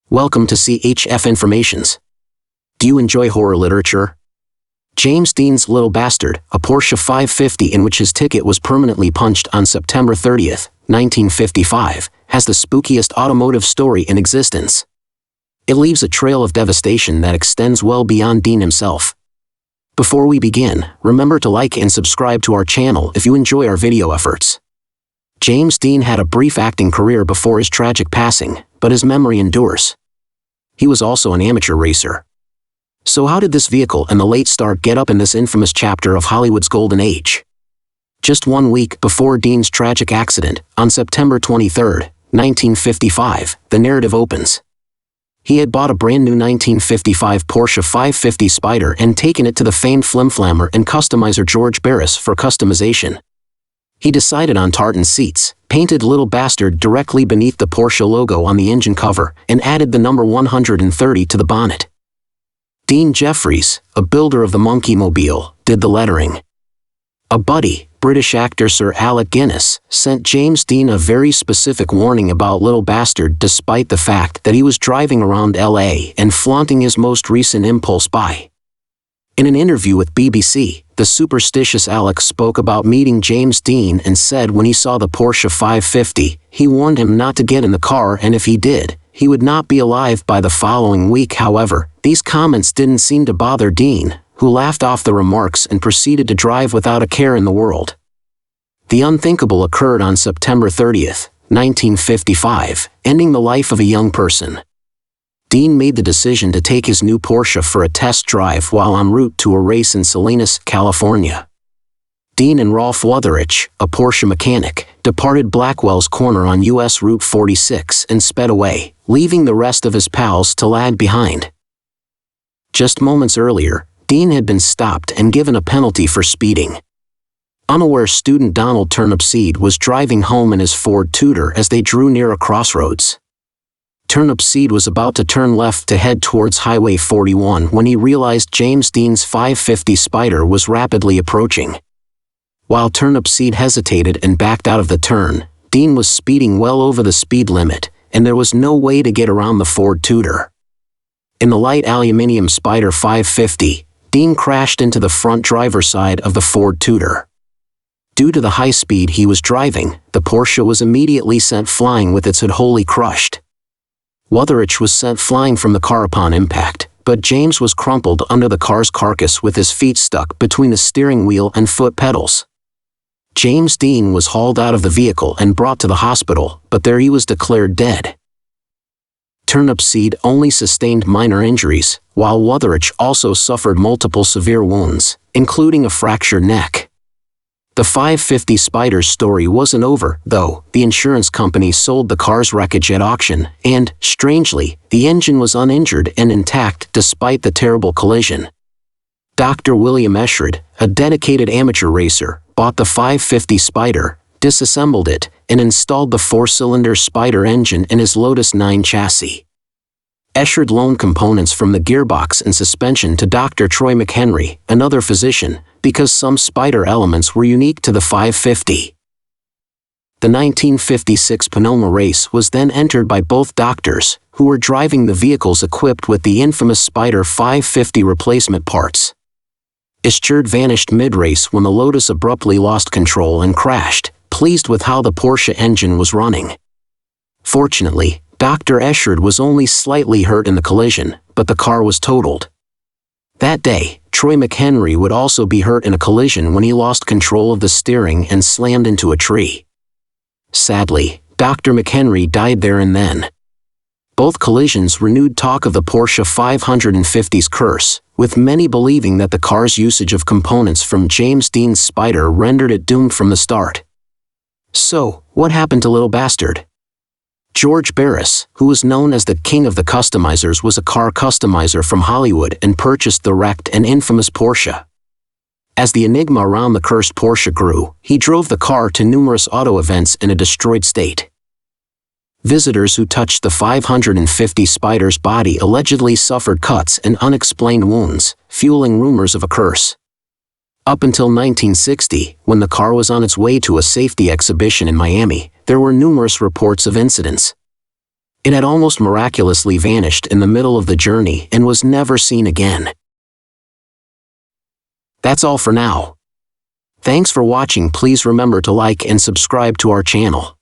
Welcome to CHF Informations. Do you enjoy horror literature? James Dean's Little Bastard, a Porsche 550 in which his ticket was permanently punched on September 30th, 1955, has the spookiest automotive story in existence. It leaves a trail of devastation that extends well beyond Dean himself. Before we begin, remember to like and subscribe to our channel if you enjoy our video efforts. James Dean had a brief acting career before his tragic passing, but his memory endures. He was also an amateur racer. So how did this vehicle and the late star get up in this infamous chapter of Hollywood's golden age? Just 1 week before Dean's tragic accident, on September 23, 1955, the narrative opens. He had bought a brand new 1955 Porsche 550 Spyder and taken it to the famed flimflammer and customizer George Barris for customization. He decided on tartan seats, painted Little Bastard directly beneath the Porsche logo on the engine cover, and added the number 130 to the bonnet. Dean Jeffries, a builder of the Monkeemobile, did the lettering. A buddy, British actor Sir Alec Guinness, sent James Dean a very specific warning about Little Bastard despite the fact that he was driving around LA and flaunting his most recent impulse buy. In an interview with BBC, the superstitious Alec spoke about meeting James Dean and said when he saw the Porsche 550, he warned him not to get in the car, and if he did, he would not be alive by the following week. However, these comments didn't seem to bother Dean, who laughed off the remarks and proceeded to drive without a care in the world. The unthinkable occurred on September 30th, 1955, ending the life of a young person. Dean made the decision to take his new Porsche for a test drive while en route to a race in Salinas, California. Dean and Rolf Wutherich, a Porsche mechanic, departed Blackwell's Corner on US Route 46 and sped away, leaving the rest of his pals to lag behind. Just moments earlier, Dean had been stopped and given a penalty for speeding. Unaware student Donald Turnipseed was driving home in his Ford Tudor as they drew near a crossroads. Turnipseed was about to turn left to head towards Highway 41 when he realized James Dean's 550 Spyder was rapidly approaching. While Turnipseed hesitated and backed out of the turn, Dean was speeding well over the speed limit, and there was no way to get around the Ford Tudor. In the light aluminium Spyder 550, Dean crashed into the front driver's side of the Ford Tudor. Due to the high speed he was driving, the Porsche was immediately sent flying with its hood wholly crushed. Wutherich was sent flying from the car upon impact, but James was crumpled under the car's carcass with his feet stuck between the steering wheel and foot pedals. James Dean was hauled out of the vehicle and brought to the hospital, but there he was declared dead. Turnipseed only sustained minor injuries, while Wutherich also suffered multiple severe wounds, including a fractured neck. The 550 Spyder's story wasn't over, though. The insurance company sold the car's wreckage at auction, and, strangely, the engine was uninjured and intact despite the terrible collision. Dr. William Eschred, a dedicated amateur racer, bought the 550 Spyder, disassembled it, and installed the four-cylinder Spyder engine in his Lotus 9 chassis. Eschred loaned components from the gearbox and suspension to Dr. Troy McHenry, another physician, because some Spyder elements were unique to the 550. The 1956 Sonoma race was then entered by both doctors, who were driving the vehicles equipped with the infamous Spyder 550 replacement parts. Eschred vanished mid-race when the Lotus abruptly lost control and crashed, pleased with how the Porsche engine was running. Fortunately, Dr. Eschred was only slightly hurt in the collision, but the car was totaled. That day, Troy McHenry would also be hurt in a collision when he lost control of the steering and slammed into a tree. Sadly, Dr. McHenry died there and then. Both collisions renewed talk of the Porsche 550's curse, with many believing that the car's usage of components from James Dean's Spyder rendered it doomed from the start. So, what happened to Little Bastard? George Barris, who was known as the king of the customizers, was a car customizer from Hollywood and purchased the wrecked and infamous Porsche. As the enigma around the cursed Porsche grew, he drove the car to numerous auto events in a destroyed state. Visitors who touched the 550 Spyder's body allegedly suffered cuts and unexplained wounds, fueling rumors of a curse. Up until 1960, when the car was on its way to a safety exhibition in Miami, there were numerous reports of incidents. It had almost miraculously vanished in the middle of the journey and was never seen again. That's all for now. Thanks for watching. Please remember to like and subscribe to our channel.